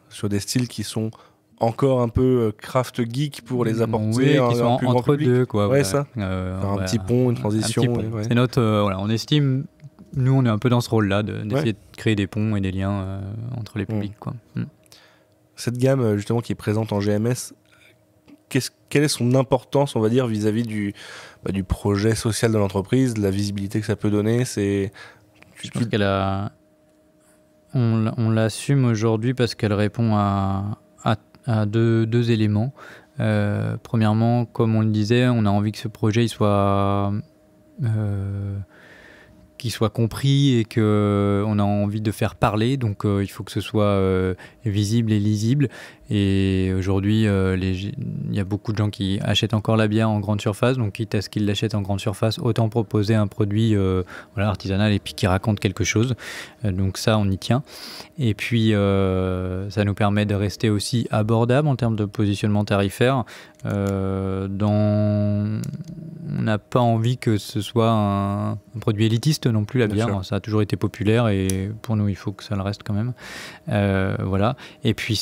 [SPEAKER 2] sur des styles qui sont encore un peu craft geek pour les apporter
[SPEAKER 3] qui sont
[SPEAKER 2] plus
[SPEAKER 3] entre
[SPEAKER 2] grand public.
[SPEAKER 3] deux, quoi.
[SPEAKER 2] Ouais, ça. Un petit pont, une transition.
[SPEAKER 3] C'est notre, on estime, nous, on est un peu dans ce rôle-là, d'essayer de créer des ponts et des liens entre les publics, quoi.
[SPEAKER 2] Cette gamme, justement, qui est présente en GMS, quelle est son importance, on va dire, vis-à-vis du projet social de l'entreprise, de la visibilité que ça peut donner? Je
[SPEAKER 3] pense on l'assume aujourd'hui parce qu'elle répond à deux éléments. Premièrement, comme on le disait, on a envie que ce projet il soit compris et qu'on a envie de faire parler, donc il faut que ce soit visible et lisible. Et aujourd'hui, il y a beaucoup de gens qui achètent encore la bière en grande surface, donc quitte à ce qu'ils l'achètent en grande surface, autant proposer un produit artisanal et puis qui raconte quelque chose. Donc ça, on y tient. Et puis, ça nous permet de rester aussi abordable en termes de positionnement tarifaire. On n'a pas envie que ce soit un produit élitiste non plus, la bière. Bien sûr. Ça a toujours été populaire et pour nous, il faut que ça le reste quand même. Voilà. Et puis,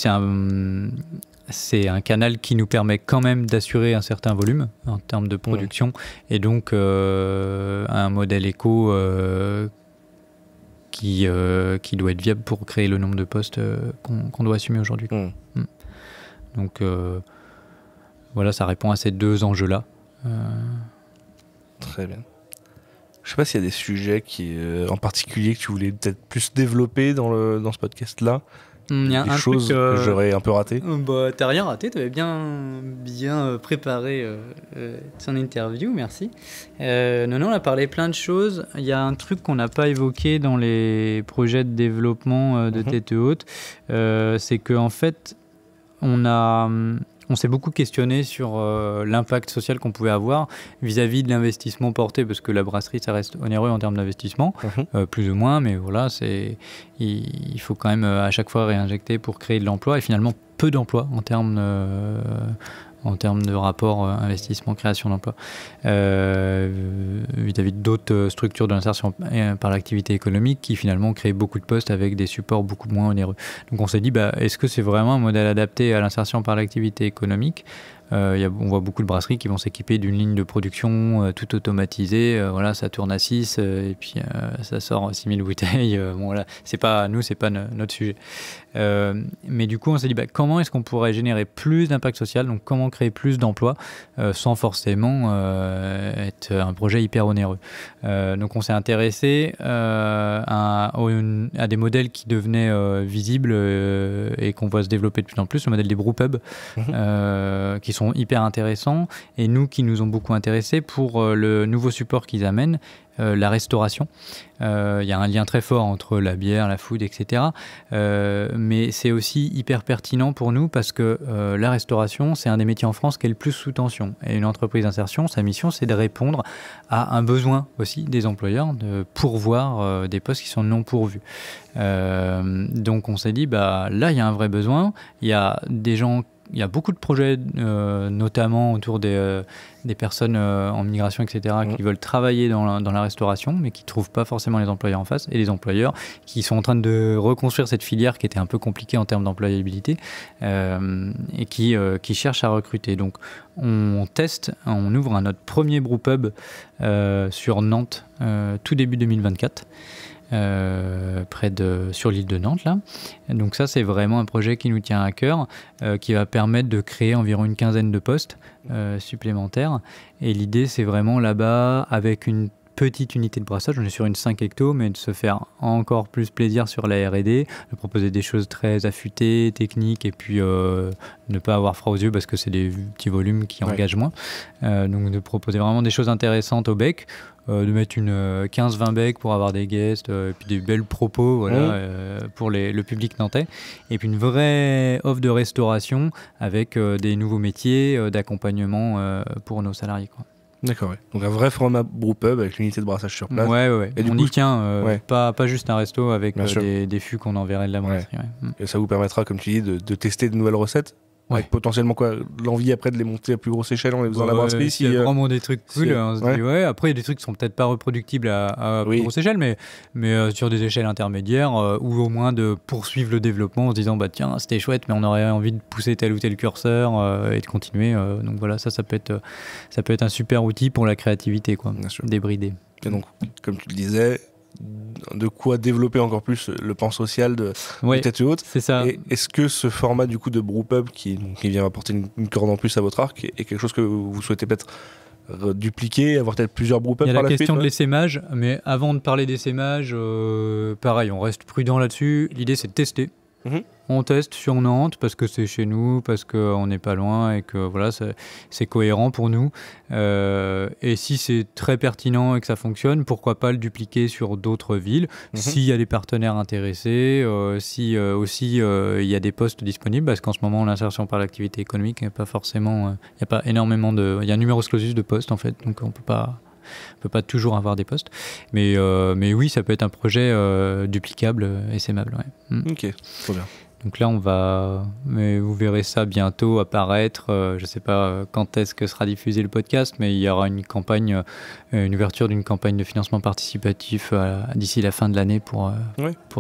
[SPEAKER 3] c'est un canal qui nous permet quand même d'assurer un certain volume en termes de production et donc un modèle éco qui doit être viable pour créer le nombre de postes qu'on doit assumer aujourd'hui. Donc voilà, ça répond à ces deux enjeux-là.
[SPEAKER 2] Très bien. Je sais pas s'il y a des sujets en particulier que tu voulais peut-être plus développer dans ce podcast-là.
[SPEAKER 3] Il y a
[SPEAKER 2] des
[SPEAKER 3] un
[SPEAKER 2] choses
[SPEAKER 3] truc,
[SPEAKER 2] que j'aurais un peu ratées.
[SPEAKER 3] Bah, t'as rien raté, t'avais bien préparé ton interview, merci. Non, on a parlé plein de choses. Il y a un truc qu'on n'a pas évoqué dans les projets de développement de Tête Haute, c'est qu'en fait, on s'est beaucoup questionné sur l'impact social qu'on pouvait avoir vis-à-vis de l'investissement porté, parce que la brasserie, ça reste onéreux en termes d'investissement, plus ou moins, mais voilà, il faut quand même à chaque fois réinjecter pour créer de l'emploi, et finalement peu d'emplois en termes de rapport investissement-création d'emploi vis-à-vis d'autres structures de l'insertion par l'activité économique qui finalement créent beaucoup de postes avec des supports beaucoup moins onéreux. Donc on s'est dit, est-ce que c'est vraiment un modèle adapté à l'insertion par l'activité économique ? On voit beaucoup de brasseries qui vont s'équiper d'une ligne de production tout automatisée, voilà, ça tourne à 6 et puis ça sort 6000 bouteilles. Bon, voilà, c'est pas notre sujet. Mais du coup, on s'est dit comment est-ce qu'on pourrait générer plus d'impact social, donc comment créer plus d'emplois sans forcément être un projet hyper onéreux. Donc on s'est intéressé à des modèles qui devenaient visibles et qu'on voit se développer de plus en plus, le modèle des brewpubs, qui sont hyper intéressants, et qui nous ont beaucoup intéressés pour le nouveau support qu'ils amènent, la restauration. Il y a un lien très fort entre la bière, la food, etc. Mais c'est aussi hyper pertinent pour nous parce que la restauration, c'est un des métiers en France qui est le plus sous tension. Et une entreprise d'insertion, sa mission, c'est de répondre à un besoin aussi des employeurs, de pourvoir des postes qui sont non pourvus. Donc on s'est dit, là, il y a un vrai besoin. Il y a beaucoup de projets, notamment autour des personnes en migration, etc., qui veulent travailler dans la restauration, mais qui ne trouvent pas forcément les employeurs en face, et les employeurs qui sont en train de reconstruire cette filière qui était un peu compliquée en termes d'employabilité, et qui cherchent à recruter. Donc on ouvre notre premier brewpub sur Nantes tout début 2024. Sur l'île de Nantes là. Donc ça, c'est vraiment un projet qui nous tient à cœur, qui va permettre de créer environ une quinzaine de postes supplémentaires, et l'idée, c'est vraiment là-bas, avec une petite unité de brassage, on est sur une 5 hectos, mais de se faire encore plus plaisir sur la R&D, de proposer des choses très affûtées, techniques, et puis ne pas avoir froid aux yeux parce que c'est des petits volumes qui engagent moins. Donc de proposer vraiment des choses intéressantes au bec, de mettre une 15-20 becs pour avoir des guests, et puis des belles propos pour le public nantais, et puis une vraie offre de restauration avec des nouveaux métiers d'accompagnement pour nos salariés, quoi.
[SPEAKER 2] D'accord, ouais. Donc un vrai format brewpub avec l'unité de brassage sur place.
[SPEAKER 3] Ouais.
[SPEAKER 2] Et
[SPEAKER 3] on y tient, pas juste un resto avec
[SPEAKER 2] Bien sûr.
[SPEAKER 3] des fûts qu'on enverrait de la brasserie. Ouais.
[SPEAKER 2] Et ça vous permettra, comme tu dis, de tester de nouvelles recettes. Avec potentiellement l'envie après de les monter à plus grosse échelle en les faisant à la brasserie.
[SPEAKER 3] Il y a vraiment des trucs cool. On se dit, après, il y a des trucs qui sont peut-être pas reproductibles à plus grosse échelle, mais sur des échelles intermédiaires, ou au moins de poursuivre le développement en se disant, tiens, c'était chouette, mais on aurait envie de pousser tel ou tel curseur et de continuer. Donc voilà, ça peut être un super outil pour la créativité, quoi, débridée.
[SPEAKER 2] Et donc, comme tu le disais, de quoi développer encore plus le pan social de Tête Haute.
[SPEAKER 3] C'est ça.
[SPEAKER 2] Et est-ce que ce format du coup de brewpub qui vient apporter une corde en plus à votre arc est quelque chose que vous souhaitez peut-être dupliquer, avoir peut-être plusieurs brewpubs par la suite?
[SPEAKER 3] Il y a la question de l'essaimage, mais avant de parler d'essaimage, pareil, on reste prudent là-dessus. L'idée, c'est de tester. On teste sur Nantes parce que c'est chez nous, parce qu'on n'est pas loin et que voilà, c'est cohérent pour nous. Et si c'est très pertinent et que ça fonctionne, pourquoi pas le dupliquer sur d'autres villes, s'il y a des partenaires intéressés, si aussi il y a des postes disponibles, parce qu'en ce moment l'insertion par l'activité économique n'est pas forcément, il n'y a pas énormément il y a un numerus clausus de postes en fait, donc on peut pas toujours avoir des postes, mais oui, ça peut être un projet duplicable et essaimable.
[SPEAKER 2] Ok, trop bien.
[SPEAKER 3] Donc là, mais vous verrez ça bientôt apparaître. Je ne sais pas quand est-ce que sera diffusé le podcast, mais il y aura une ouverture d'une campagne de financement participatif d'ici la fin de l'année pour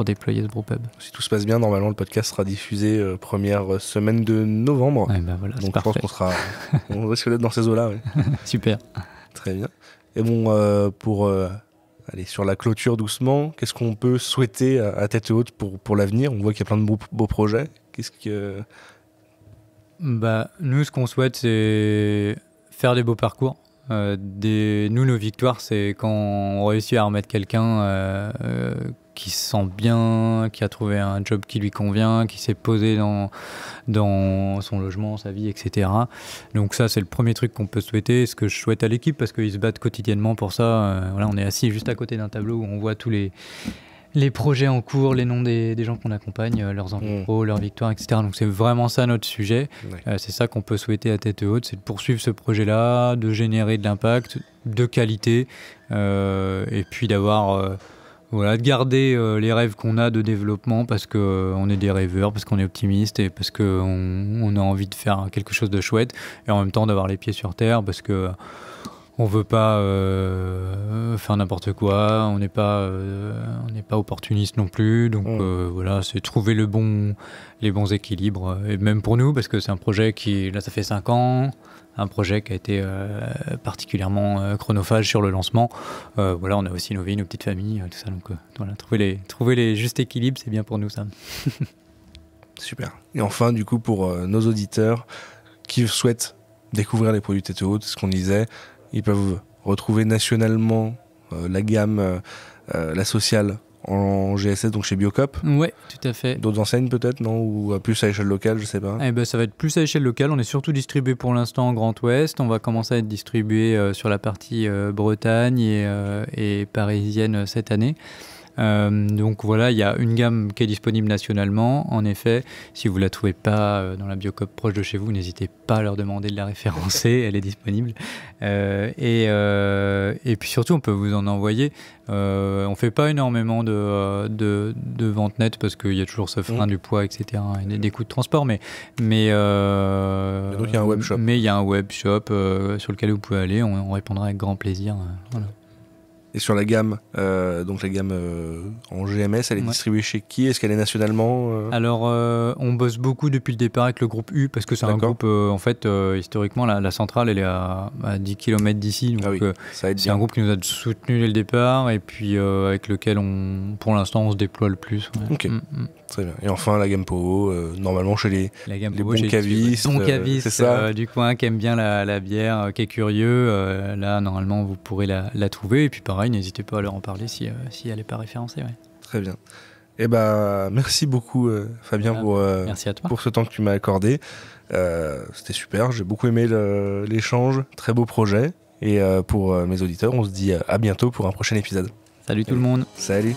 [SPEAKER 3] déployer ce brewpub.
[SPEAKER 2] Si tout se passe bien, normalement, le podcast sera diffusé première semaine de novembre.
[SPEAKER 3] Voilà,
[SPEAKER 2] donc je pense qu'on risque d'être dans ces eaux-là.
[SPEAKER 3] Super.
[SPEAKER 2] Très bien. Et bon, pour aller sur la clôture doucement, qu'est-ce qu'on peut souhaiter à Tête Haute pour l'avenir? On voit qu'il y a plein de beaux projets.
[SPEAKER 3] Nous, ce qu'on souhaite, c'est faire des beaux parcours. Nous, nos victoires, c'est quand on réussit à remettre quelqu'un qui se sent bien, qui a trouvé un job qui lui convient, qui s'est posé dans son logement, sa vie, etc. Donc ça, c'est le premier truc qu'on peut souhaiter, ce que je souhaite à l'équipe, parce qu'ils se battent quotidiennement pour ça. On est assis juste à côté d'un tableau où on voit tous les projets en cours, les noms des gens qu'on accompagne, leurs envies, leurs victoires, etc. Donc c'est vraiment ça notre sujet. C'est ça qu'on peut souhaiter à tête haute, c'est de poursuivre ce projet-là, de générer de l'impact, de qualité, et puis d'avoir... de garder les rêves qu'on a de développement parce qu'on est des rêveurs, parce qu'on est optimiste et parce qu'on a envie de faire quelque chose de chouette, et en même temps d'avoir les pieds sur terre parce que on veut pas faire n'importe quoi, on n'est pas opportuniste non plus, donc c'est trouver les bons équilibres, et même pour nous, parce que c'est un projet qui, là ça fait 5 ans, un projet qui a été particulièrement chronophage sur le lancement. On a aussi nos vies, nos petites familles, tout ça, donc trouver les justes équilibres, c'est bien pour nous ça.
[SPEAKER 2] Super. Et enfin, du coup, pour nos auditeurs qui souhaitent découvrir les produits Tête Haute, ce qu'on disait, ils peuvent retrouver nationalement la gamme, la sociale en GSS, donc chez Biocop.
[SPEAKER 3] Ouais, tout à fait.
[SPEAKER 2] D'autres enseignes peut-être, non? Ou plus à échelle locale, je sais pas.
[SPEAKER 3] Ça va être plus à échelle locale. On est surtout distribué pour l'instant en Grand Ouest. On va commencer à être distribué sur la partie Bretagne et parisienne cette année. Donc voilà, il y a une gamme qui est disponible nationalement. En effet, si vous ne la trouvez pas dans la Biocop proche de chez vous, n'hésitez pas à leur demander de la référencer, elle est disponible. Et puis surtout, on peut vous en envoyer. On ne fait pas énormément de ventes nettes parce qu'il y a toujours ce frein du poids, etc. et des coûts de transport. Mais donc il y
[SPEAKER 2] a un web shop.
[SPEAKER 3] Mais il y a un web shop sur lequel vous pouvez aller. On répondra avec grand plaisir. Voilà.
[SPEAKER 2] Et sur la gamme, donc la gamme en GMS, elle est distribuée chez qui? Est-ce qu'elle est nationalement
[SPEAKER 3] Alors, on bosse beaucoup depuis le départ avec le groupe U, parce que c'est un groupe, historiquement, la centrale, elle est à 10 km d'ici. Donc,
[SPEAKER 2] ça aide
[SPEAKER 3] c'est
[SPEAKER 2] bien.
[SPEAKER 3] un groupe qui nous a soutenu dès le départ, et puis avec lequel, pour l'instant, on se déploie le plus. Ouais.
[SPEAKER 2] Ok, très bien. Et enfin, la gamme PO, normalement chez les bons cavistes.
[SPEAKER 3] Bons cavistes du coin qui aiment bien la bière, qui est curieux. Là, normalement, vous pourrez la trouver. Et puis, pareil, n'hésitez pas à leur en parler si elle n'est pas référencée. Ouais.
[SPEAKER 2] Très bien. Eh ben, merci beaucoup Fabien
[SPEAKER 3] merci à toi.
[SPEAKER 2] pour ce temps que tu m'as accordé. C'était super, j'ai beaucoup aimé l'échange, très beau projet. Et pour mes auditeurs, on se dit à bientôt pour un prochain épisode.
[SPEAKER 3] Salut tout le monde.
[SPEAKER 2] Salut.